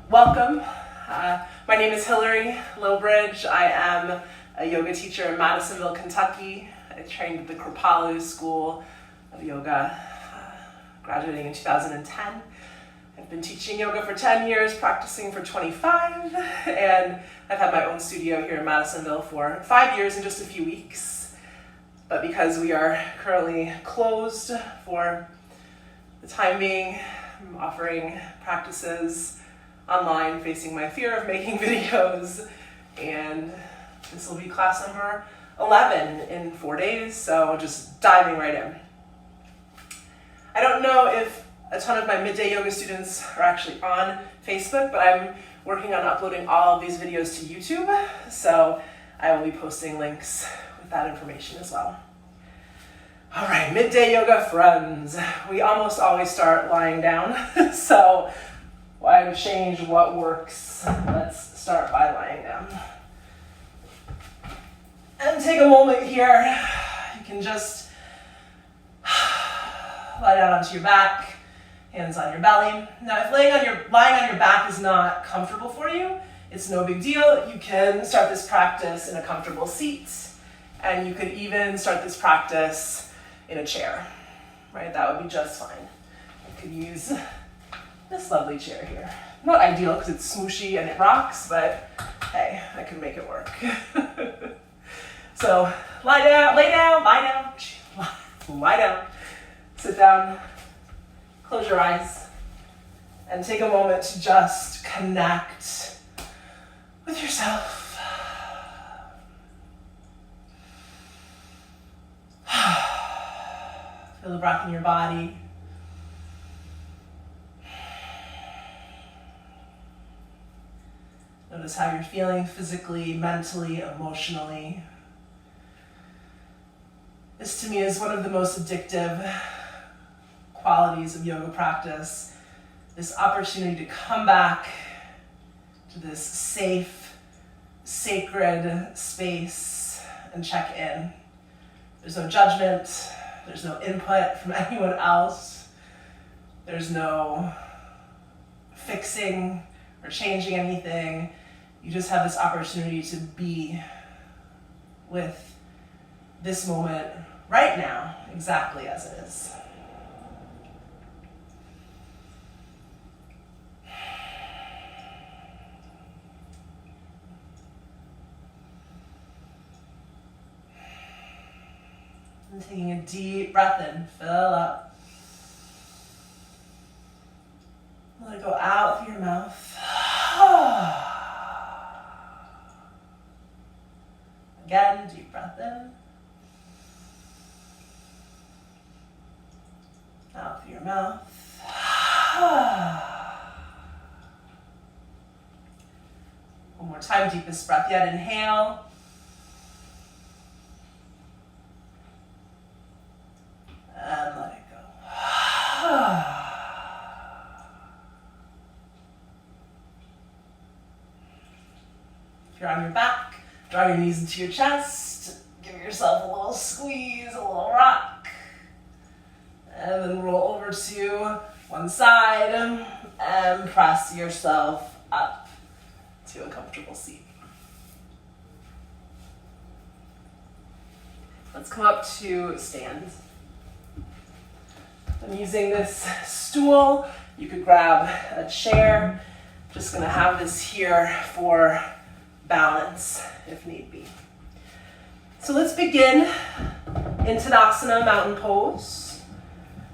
Welcome. My name is Hilary Lowbridge. I am a yoga teacher in Madisonville, Kentucky. I trained at the Kripalu School of Yoga, graduating in 2010. I've been teaching yoga for 10 years, practicing for 25, and I've had my own studio here in Madisonville for 5 years and just a few weeks. But because we are currently closed for the time being, I'm offering practices online, facing my fear of making videos, and this will be class number 11 in 4 days, so just diving right in. I don't know if a ton of my midday yoga students are actually on Facebook, but I'm working on uploading all of these videos to YouTube, so I will be posting links with that information as well. All right, midday yoga friends. We almost always start lying down, so why change what works? Let's start by lying down. And take a moment here. You can just lie down onto your back, hands on your belly. Now, if lying on your back is not comfortable for you, it's no big deal. You can start this practice in a comfortable seat, and you could even start this practice in a chair, right? That would be just fine. You could use this lovely chair here. Not ideal because it's smooshy and it rocks, but hey, I can make it work. So lie down, sit down, close your eyes, and take a moment to just connect with yourself. Feel the breath in your body. Notice how you're feeling physically, mentally, emotionally. This to me is one of the most addictive qualities of yoga practice. This opportunity to come back to this safe, sacred space and check in. There's no judgment. There's no input from anyone else. There's no fixing or changing anything. You just have this opportunity to be with this moment right now, exactly as it is. And taking a deep breath in, fill up. Let it go out through your mouth. Again, deep breath in. Out through your mouth. One more time, deepest breath yet. Inhale. And let it go. If you're on your back, draw your knees into your chest. Give yourself a little squeeze, a little rock. And then roll over to one side and press yourself up to a comfortable seat. Let's come up to stand. I'm using this stool. You could grab a chair. Just gonna have this here for balance if need be. So let's begin in Tadasana, mountain pose.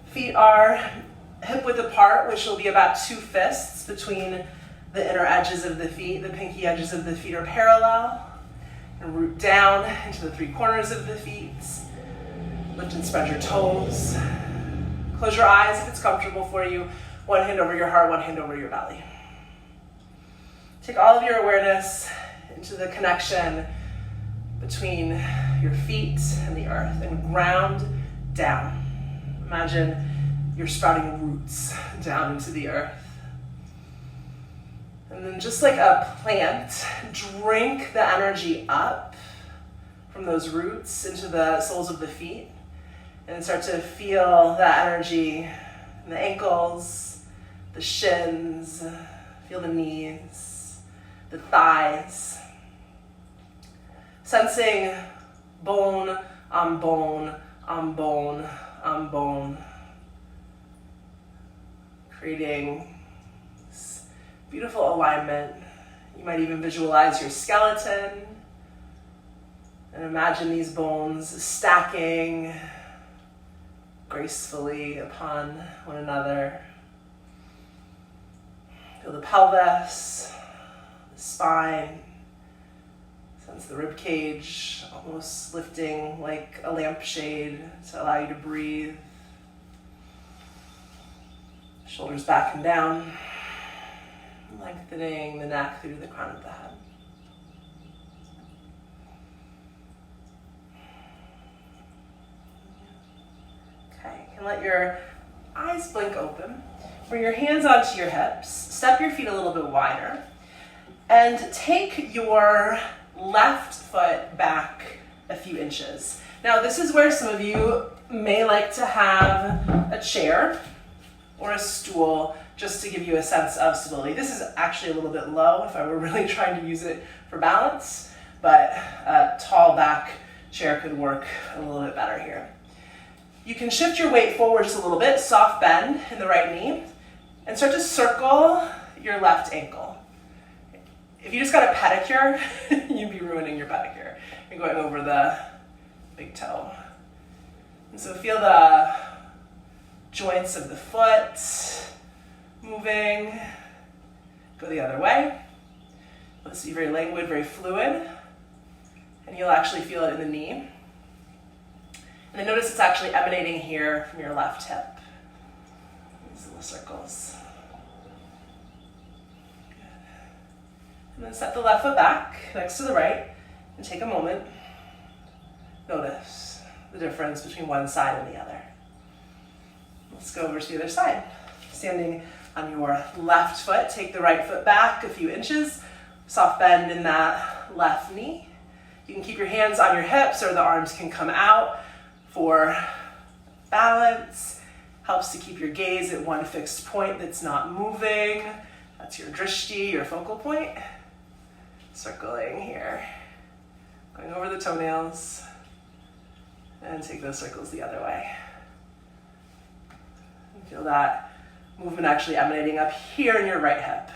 Feet are hip width apart, which will be about 2 fists between the inner edges of the feet. The pinky edges of the feet are parallel. And root down into the 3 corners of the feet. Lift and spread your toes. Close your eyes if it's comfortable for you. One hand over your heart, one hand over your belly. Take all of your awareness into the connection between your feet and the earth and ground down. Imagine you're sprouting roots down into the earth. And then just like a plant, drink the energy up from those roots into the soles of the feet and start to feel that energy in the ankles, the shins, Feel the knees, the thighs. Sensing bone on bone on bone on bone. Creating this beautiful alignment. You might even visualize your skeleton and imagine these bones stacking gracefully upon one another. Feel the pelvis, the spine. Sense the rib cage almost lifting like a lampshade to allow you to breathe. Shoulders back and down, lengthening the neck through the crown of the head. Okay, you can let your eyes blink open. Bring your hands onto your hips, step your feet a little bit wider, and take your left foot back a few inches. Now, this is where some of you may like to have a chair or a stool just to give you a sense of stability. This is actually a little bit low if I were really trying to use it for balance, but a tall back chair could work a little bit better here. You can shift your weight forward just a little bit, soft bend in the right knee, and start to circle your left ankle. If you just got a pedicure, you'd be ruining your pedicure. You're going over the big toe. And so feel the joints of the foot moving. Go the other way. Let's see, very languid, very fluid. And you'll actually feel it in the knee. And then notice it's actually emanating here from your left hip. These little circles. Good. And then set the left foot back next to the right and take a moment. Notice the difference between one side and the other. Let's go over to the other side. Standing on your left foot, take the right foot back a few inches. Soft bend in that left knee. You can keep your hands on your hips or the arms can come out for balance. Helps to keep your gaze at one fixed point that's not moving. That's your drishti, your focal point. Circling here. Going over the toenails. And take those circles the other way. Feel that movement actually emanating up here in your right hip.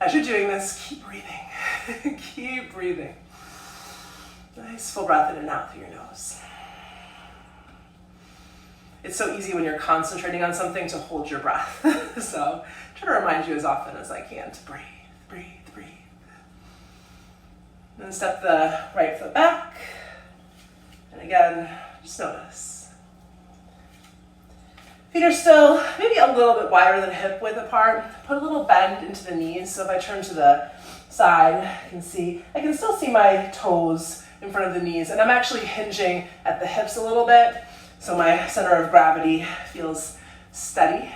As you're doing this, keep breathing. Keep breathing. Nice full breath in and out through your nose. It's so easy when you're concentrating on something to hold your breath. So try to remind you as often as I can to breathe, breathe, breathe. Then step the right foot back. And again, just notice. Feet are still maybe a little bit wider than hip width apart. Put a little bend into the knees. So if I turn to the side, I can still see my toes in front of the knees. And I'm actually hinging at the hips a little bit. So my center of gravity feels steady.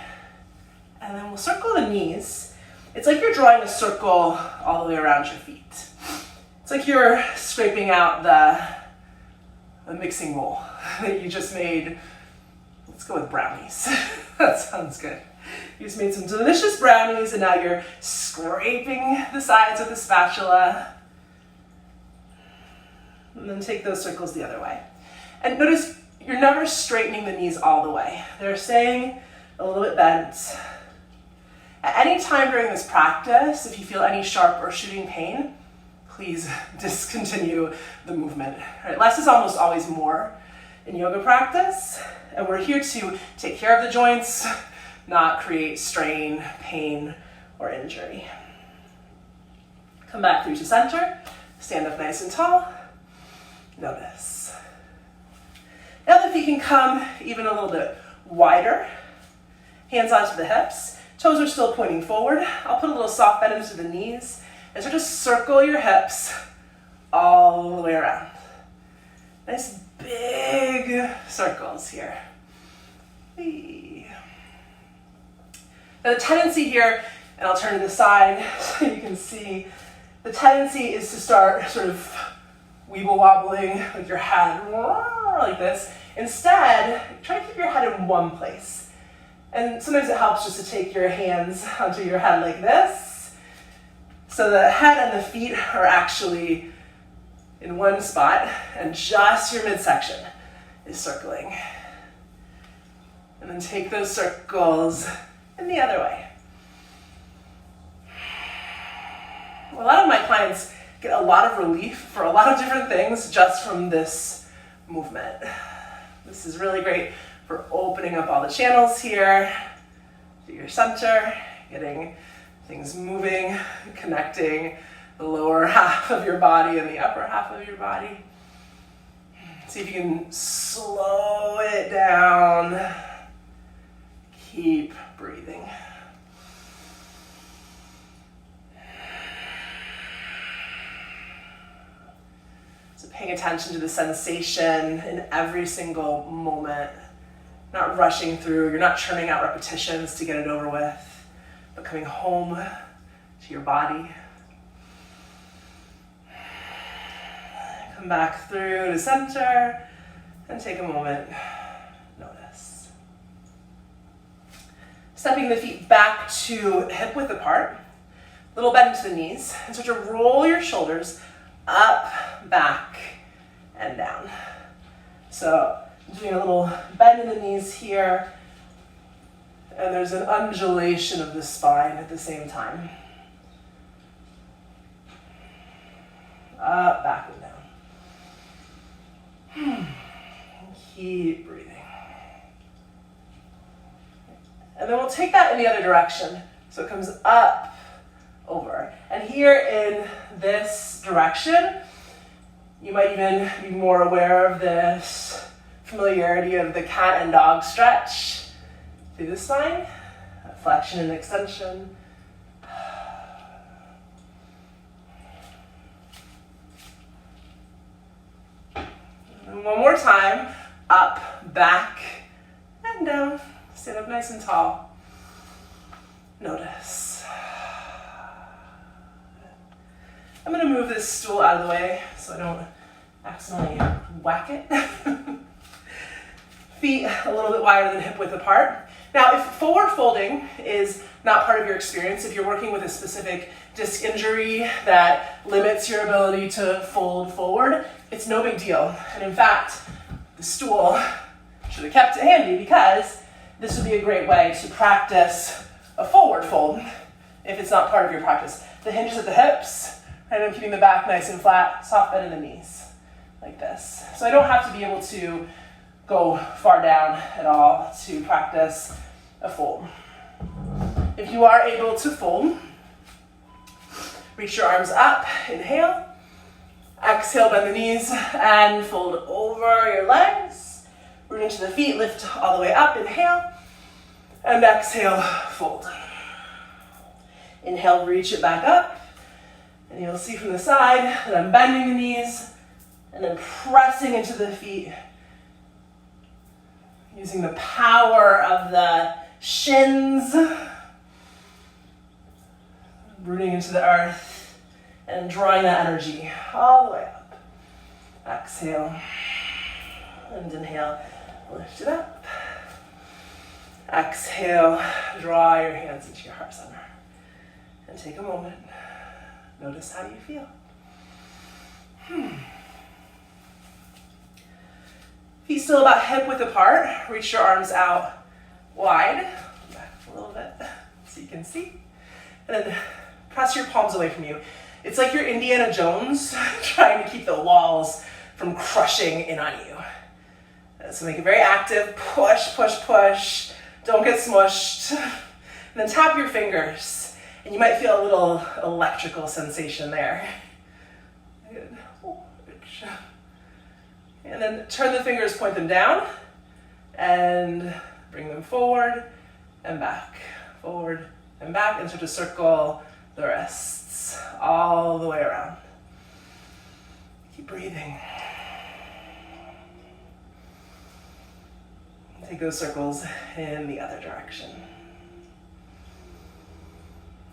And then we'll circle the knees. It's like you're drawing a circle all the way around your feet. It's like you're scraping out the mixing bowl that you just made. Let's go with brownies. That sounds good. You just made some delicious brownies and now you're scraping the sides with the spatula. And then take those circles the other way. And notice you're never straightening the knees all the way. They're staying a little bit bent. At any time during this practice, if you feel any sharp or shooting pain, please discontinue the movement. Right? Less is almost always more in yoga practice. And we're here to take care of the joints, not create strain, pain, or injury. Come back through to center. Stand up nice and tall. Notice. Now the feet can come even a little bit wider. Hands onto the hips. Toes are still pointing forward. I'll put a little soft bend into the knees and start to circle your hips all the way around. Nice big circles here. Now the tendency here, and I'll turn to the side so you can see, the tendency is to start sort of weeble wobbling with your head like this. Instead, try to keep your head in one place. And sometimes it helps just to take your hands onto your head like this. So the head and the feet are actually in one spot, and just your midsection is circling. And then take those circles in the other way. A lot of my clients get a lot of relief for a lot of different things just from this movement. This is really great for opening up all the channels here to your center, getting things moving, connecting the lower half of your body and the upper half of your body. See if you can slow it down. Keep breathing. So paying attention to the sensation in every single moment. Not rushing through, you're not churning out repetitions to get it over with, but coming home to your body. Come back through to center and take a moment. Notice. Stepping the feet back to hip width apart, little bend into the knees, and start to roll your shoulders up, back, and down. So doing a little bend in the knees here, and there's an undulation of the spine at the same time. Up, back, and down. Keep breathing. And then we'll take that in the other direction. So it comes up, over. And here in this direction, you might even be more aware of this familiarity of the cat and dog stretch through the spine, flexion and extension. And one more time, up, back, and down. Stand up nice and tall. Notice. I'm going to move this stool out of the way so I don't accidentally whack it. Feet a little bit wider than hip width apart. Now, if forward folding is not part of your experience, if you're working with a specific disc injury that limits your ability to fold forward, it's no big deal. And in fact, the stool should have kept it handy because this would be a great way to practice a forward fold if it's not part of your practice. The hinges at the hips, and I'm keeping the back nice and flat, soft bend in the knees, like this. So I don't have to be able to go far down at all to practice a fold. If you are able to fold, reach your arms up, inhale, exhale, bend the knees, and fold over your legs. Root into the feet, lift all the way up, inhale, and exhale, fold. Inhale, reach it back up, and you'll see from the side that I'm bending the knees, and then pressing into the feet, using the power of the shins, rooting into the earth, and drawing that energy all the way up. Exhale, and inhale, lift it up. Exhale, draw your hands into your heart center. And take a moment. Notice how you feel. Feet still about hip width apart. Reach your arms out wide. Back a little bit so you can see. And then press your palms away from you. It's like you're Indiana Jones trying to keep the walls from crushing in on you. So make it very active. Push, push, push. Don't get smushed. And then tap your fingers. And you might feel a little electrical sensation there. Good. And then turn the fingers, point them down, and bring them forward and back. Forward and back, and start to circle the wrists all the way around. Keep breathing. Take those circles in the other direction.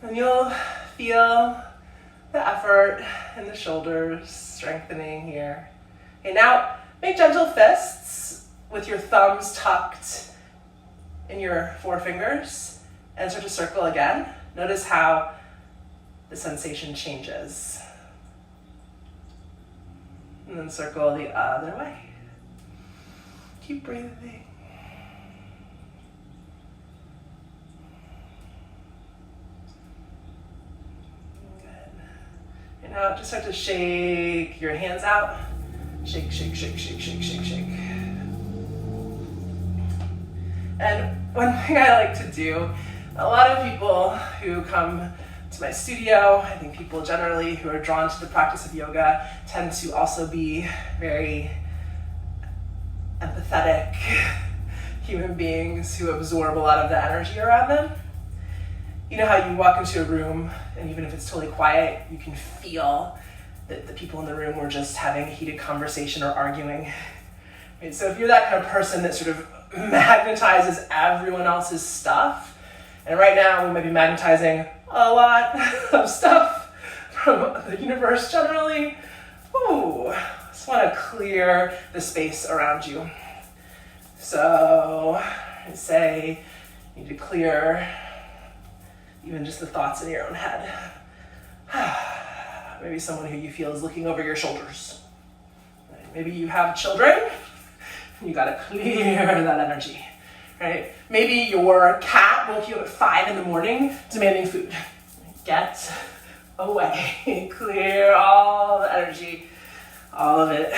And you'll feel the effort in the shoulders strengthening here. Okay, now make gentle fists with your thumbs tucked in your forefingers and start to circle again. Notice how the sensation changes. And then circle the other way. Keep breathing. Good. And now just start to shake your hands out. Shake, shake, shake, shake, shake, shake, shake. And one thing I like to do, a lot of people who come to my studio, I think people generally who are drawn to the practice of yoga tend to also be very empathetic human beings who absorb a lot of the energy around them. You know how you walk into a room and even if it's totally quiet, you can feel that the people in the room were just having a heated conversation or arguing. Right? So if you're that kind of person that sort of magnetizes everyone else's stuff, and right now we might be magnetizing a lot of stuff from the universe generally, just want to clear the space around you. So I'd say you need to clear even just the thoughts in your own head. Maybe someone who you feel is looking over your shoulders. Maybe you have children, and you gotta clear that energy, right? Maybe your cat woke you up at 5 a.m. demanding food. Get away, clear all the energy, all of it.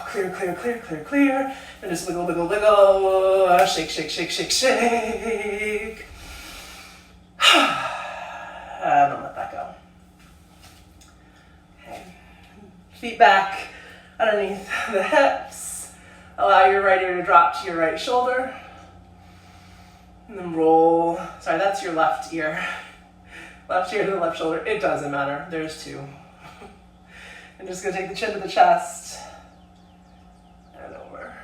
Clear, clear, clear, clear, clear. And just wiggle, wiggle, wiggle, shake, shake, shake, shake, shake. And don't let that go. Okay. Feet back underneath the hips. Allow your right ear to drop to your right shoulder. And then roll. Sorry, that's your left ear. Left ear to the left shoulder. It doesn't matter. There's two. I'm just going to take the chin to the chest. And over.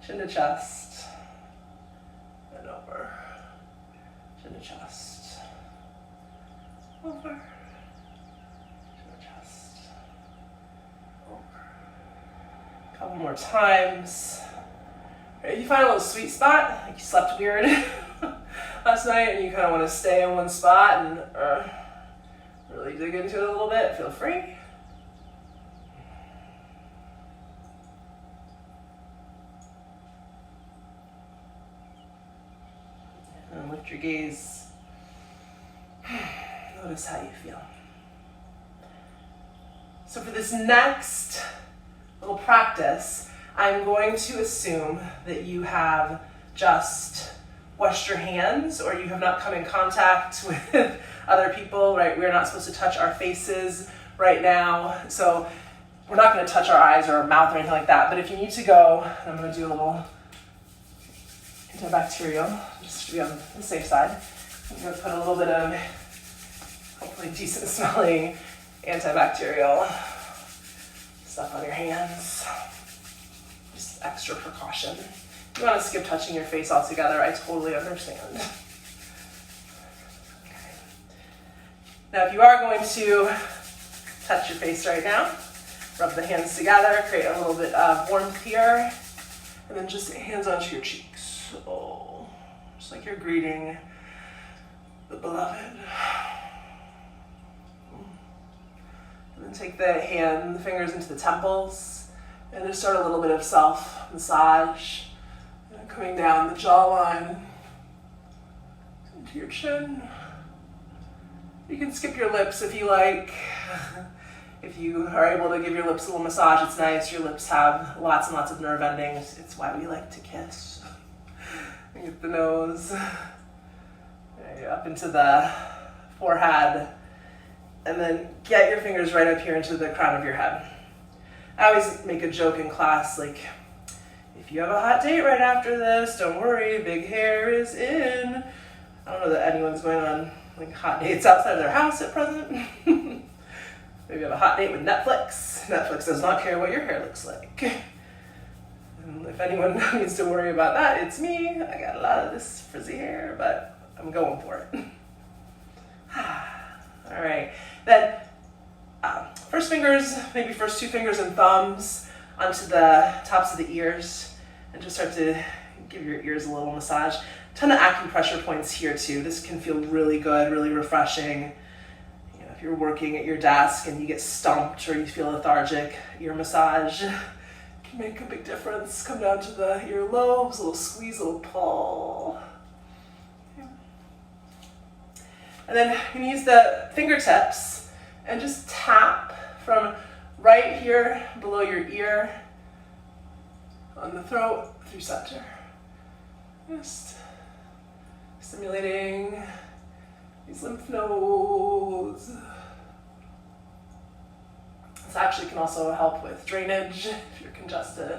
Chin to chest. And over. Chin to chest. Over. Chin to chest. Over. A couple more times. If you find a little sweet spot, like you slept weird last night and you kind of want to stay in one spot and really dig into it a little bit, feel free. And lift your gaze. Notice how you feel. So for this next little practice, I'm going to assume that you have just washed your hands or you have not come in contact with other people, right? We're not supposed to touch our faces right now. So we're not going to touch our eyes or our mouth or anything like that. But if you need to go, I'm going to do a little antibacterial, just to be on the safe side. I'm going to put a little bit of hopefully decent smelling antibacterial stuff on your hands. Just extra precaution. If you want to skip touching your face altogether, I totally understand. Okay. Now, if you are going to touch your face right now, rub the hands together, create a little bit of warmth here, and then just hands onto your cheeks. So, just like you're greeting the beloved. And then take the fingers into the temples, and just start a little bit of self-massage. Coming down the jawline into your chin. You can skip your lips if you like. If you are able to give your lips a little massage, it's nice. Your lips have lots and lots of nerve endings. It's why we like to kiss. Get the nose up into the forehead. And then get your fingers right up here into the crown of your head. I always make a joke in class, like, if you have a hot date right after this, don't worry, big hair is in. I don't know that anyone's going on like hot dates outside of their house at present. Maybe you have a hot date with Netflix. Netflix does not care what your hair looks like. And if anyone needs to worry about that, it's me. I got a lot of this frizzy hair, but I'm going for it. All right, then first fingers, maybe first 2 fingers and thumbs onto the tops of the ears, and just start to give your ears a little massage. Ton of acupressure points here too. This can feel really good, really refreshing. You know, if you're working at your desk and you get stumped or you feel lethargic, ear massage can make a big difference. Come down to the earlobes, a little squeeze, a little pull. And then you can use the fingertips and just tap from right here below your ear on the throat through center. Just stimulating these lymph nodes. This actually can also help with drainage if you're congested.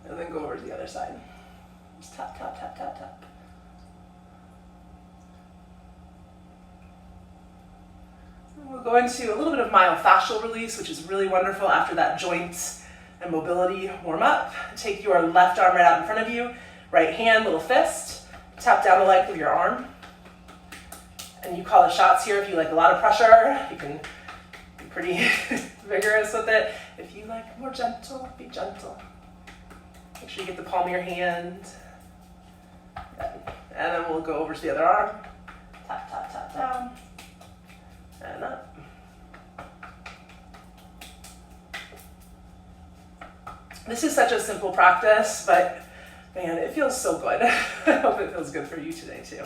And then go over to the other side. Just tap, tap, tap, tap, tap. We'll go into a little bit of myofascial release, which is really wonderful after that joint and mobility warm up. Take your left arm right out in front of you, right hand, little fist, tap down the length of your arm. And you call the shots here if you like a lot of pressure. You can be pretty vigorous with it. If you like more gentle, be gentle. Make sure you get the palm of your hand. Good. And then we'll go over to the other arm. Tap, tap, tap down. And up. This is such a simple practice, but man, it feels so good. I hope it feels good for you today too.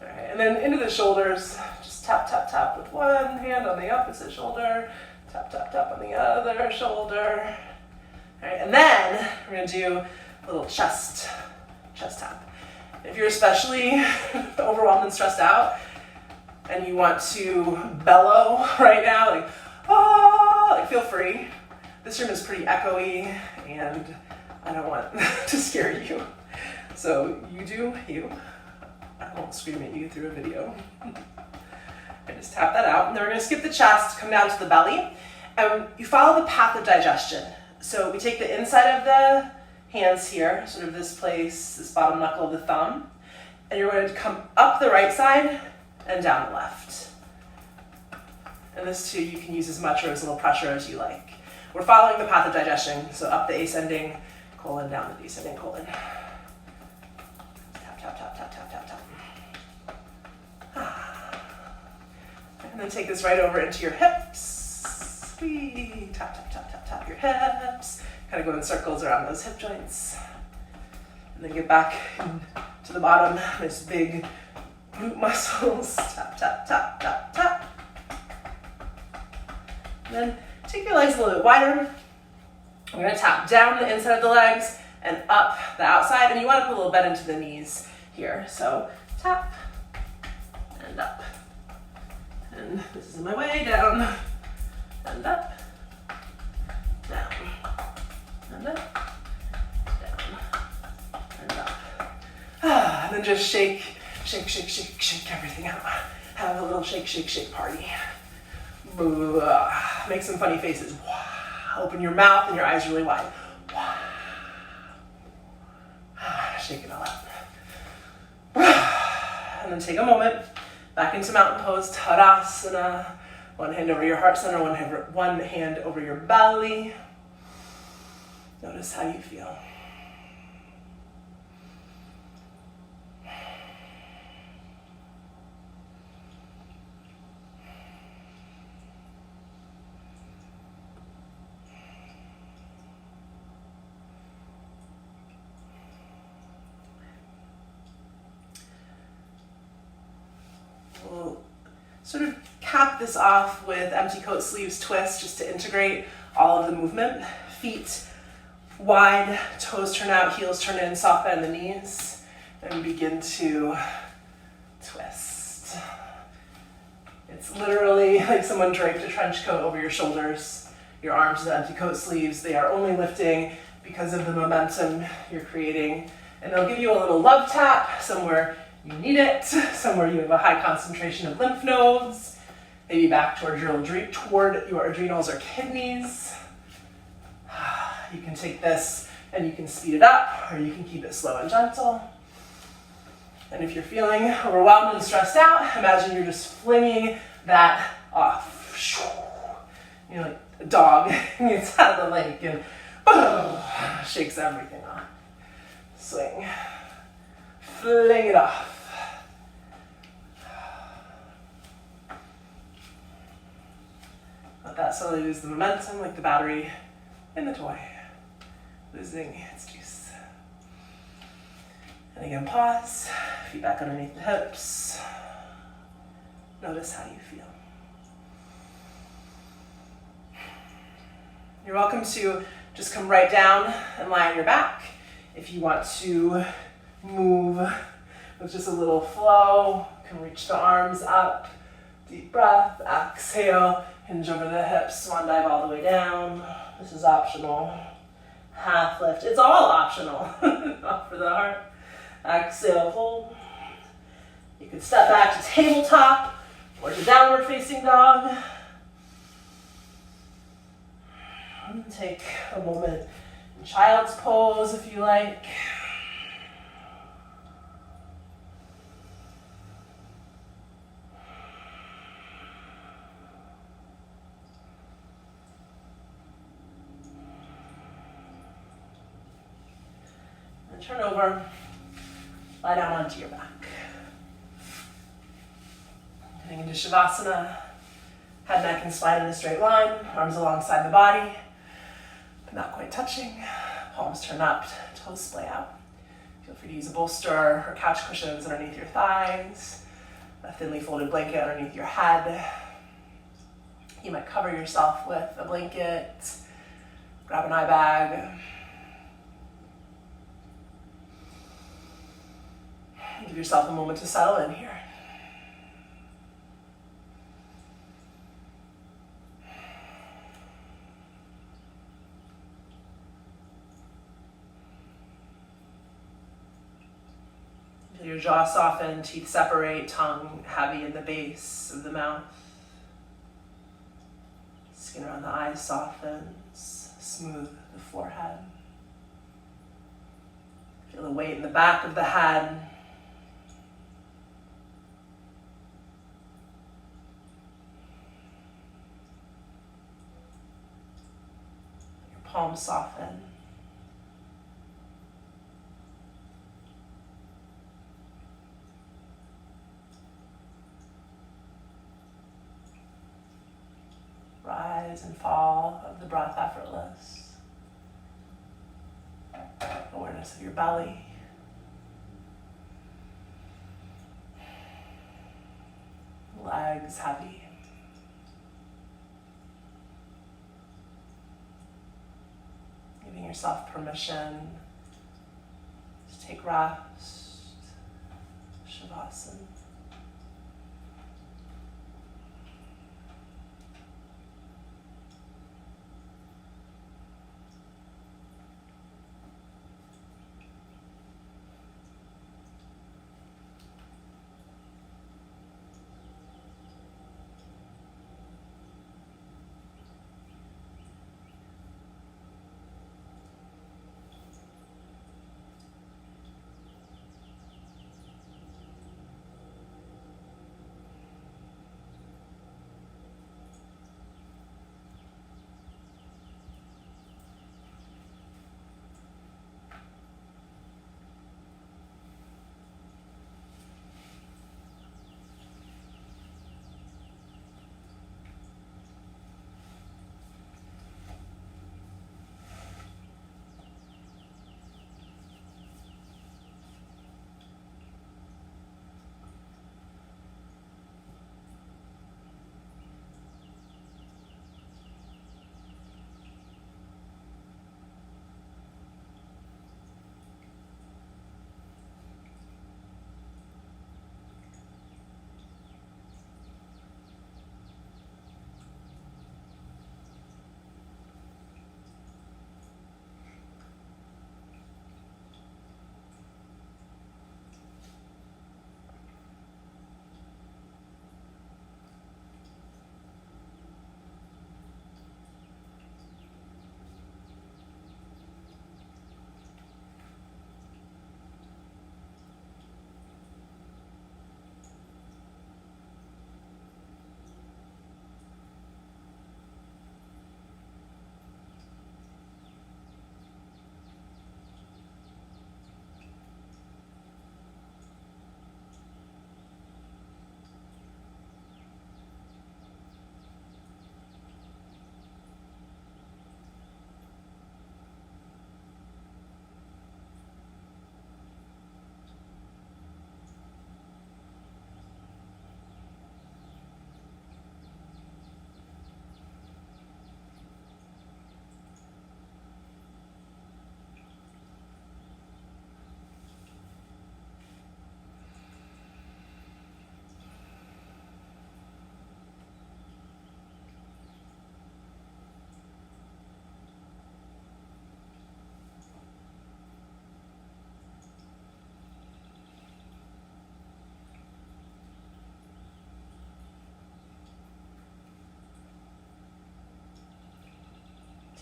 All right, and then into the shoulders, just tap, tap, tap with one hand on the opposite shoulder, tap, tap, tap on the other shoulder. All right, and then we're gonna do a little chest tap. If you're especially overwhelmed and stressed out, and you want to bellow right now, like, ah, like feel free. This room is pretty echoey, and I don't want to scare you. So you do you. I won't scream at you through a video. I just tap that out, and then we're gonna skip the chest, come down to the belly, and you follow the path of digestion. So we take the inside of the hands here, sort of this place, this bottom knuckle of the thumb, and you're going to come up the right side and down the left. And this too, you can use as much or as little pressure as you like. We're following the path of digestion, so up the ascending colon, down the descending colon. Tap, tap, tap, tap, tap, tap, tap. And then take this right over into your hips. Whee. Tap, tap, tap, tap, tap your hips. Kind of go in circles around those hip joints. And then get back to the bottom, nice big glute muscles. Tap, tap, tap, tap, tap. And then take your legs a little bit wider. We're going to tap down the inside of the legs and up the outside. And you want to put a little bend into the knees here. So tap and up. And this is my way down and up, down and up, down and up. And then just shake, shake, shake, shake, shake everything out. Have a little shake, shake, shake party. Make some funny faces. Open your mouth and your eyes really wide. Shake it all out. And then take a moment back into mountain pose, Tadasana. One hand over your heart center, one hand over your belly. Notice how you feel. We'll sort of cap this off with empty coat sleeves twist just to integrate all of the movement. Feet wide, toes turn out, heels turn in, soft bend the knees, and begin to twist. It's literally like someone draped a trench coat over your shoulders. Your arms are the empty coat sleeves. They are only lifting because of the momentum you're creating. And they'll give you a little love tap somewhere you need it, somewhere you have a high concentration of lymph nodes, maybe back toward your adrenals or kidneys. You can take this and you can speed it up, or you can keep it slow and gentle. And if you're feeling overwhelmed and stressed out, imagine you're just flinging that off. You're like a dog gets out of the lake and shakes everything off. Swing. Fling it off. Let that slowly lose the momentum like the battery in the toy, losing its juice. And again, pause, feet back underneath the hips. Notice how you feel. You're welcome to just come right down and lie on your back. If you want to move with just a little flow, you can reach the arms up, deep breath, exhale, hinge over the hips, swan dive all the way down. This is optional. Half lift, it's all optional, not for the heart. Exhale, fold. You could step back to tabletop or to downward facing dog. And take a moment in child's pose if you like. And turn over, lie down onto your back. Getting into Shavasana, head, neck, and spine in a straight line, arms alongside the body, but not quite touching. Palms turn up, toes splay out. Feel free to use a bolster or couch cushions underneath your thighs, a thinly folded blanket underneath your head. You might cover yourself with a blanket, grab an eye bag. Give yourself a moment to settle in here. Feel your jaw soften, teeth separate, tongue heavy in the base of the mouth. Skin around the eyes softens, smooth the forehead. Feel the weight in the back of the head. Your palms soften. Rise and fall of the breath effortless. Awareness of your belly. Legs heavy. Giving yourself permission to take rest. Shavasana.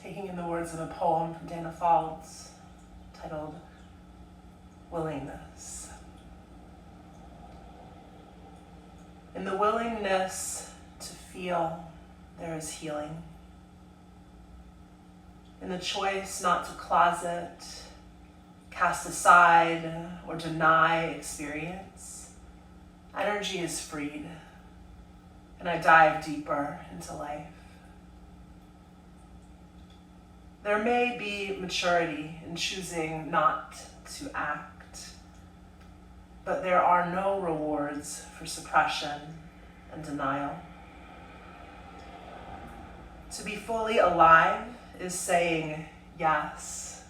taking in the words of a poem from Dana Faulds titled Willingness. In the willingness to feel, there is healing. In the choice not to closet, cast aside, or deny experience, energy is freed, and I dive deeper into life. There may be maturity in choosing not to act, but there are no rewards for suppression and denial. To be fully alive is saying yes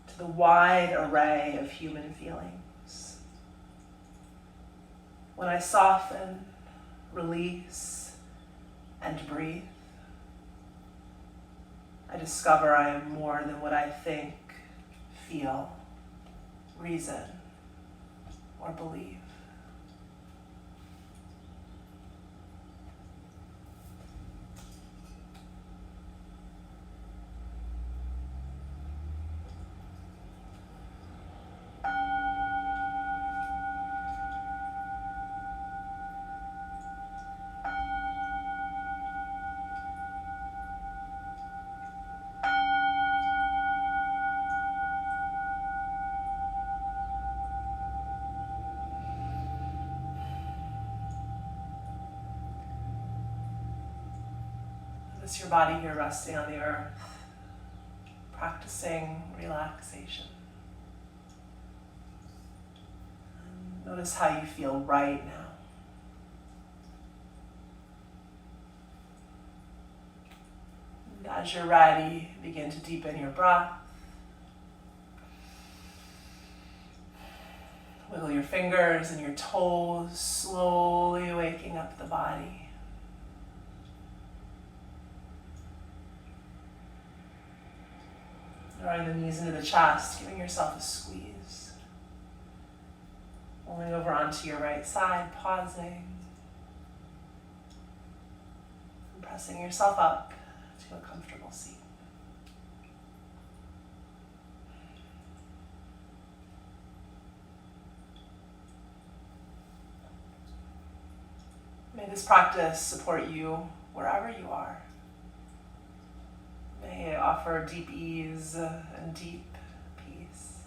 to the wide array of human feelings. When I soften, release, and breathe, I discover I am more than what I think, feel, reason, or believe. Notice your body here resting on the earth, practicing relaxation. And notice how you feel right now. And as you're ready, begin to deepen your breath. Wiggle your fingers and your toes, slowly waking up the body. Drawing the knees into the chest, giving yourself a squeeze. Rolling over onto your right side, pausing. And pressing yourself up to a comfortable seat. May this practice support you wherever you are. May it offer deep ease and deep peace.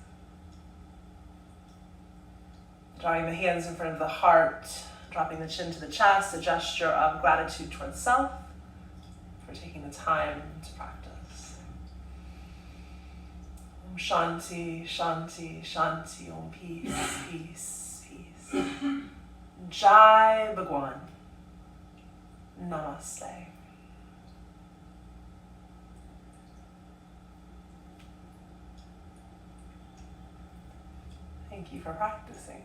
Drawing the hands in front of the heart, dropping the chin to the chest, a gesture of gratitude towards self for taking the time to practice. Om Shanti, Shanti, Shanti, Om peace, peace, peace. Jai Bhagwan. Namaste. Thank you for practicing.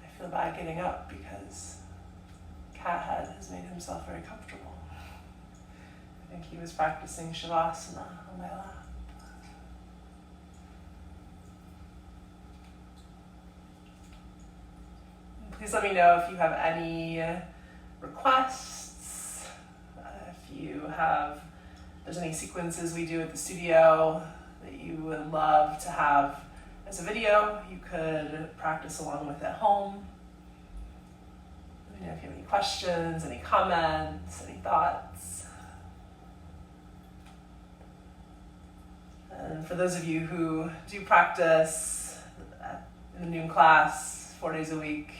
I feel bad getting up because Cathead has made himself very comfortable. I think he was practicing Shavasana on my lap. Please let me know if you have any requests, there's any sequences we do at the studio that you would love to have as a video, you could practice along with at home. Let me know if you have any questions, any comments, any thoughts. And for those of you who do practice in the noon class 4 days a week,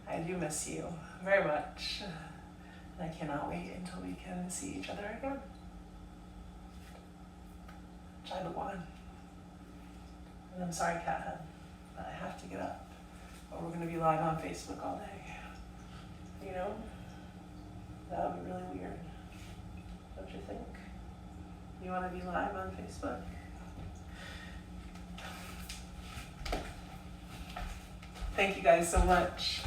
I do miss you very much. And I cannot wait until we can see each other again. Jai Bhagwan. And I'm sorry, Cathead, but I have to get up, or we're going to be live on Facebook all day. You know? That would be really weird. Don't you think? You want to be live on Facebook? Thank you guys so much.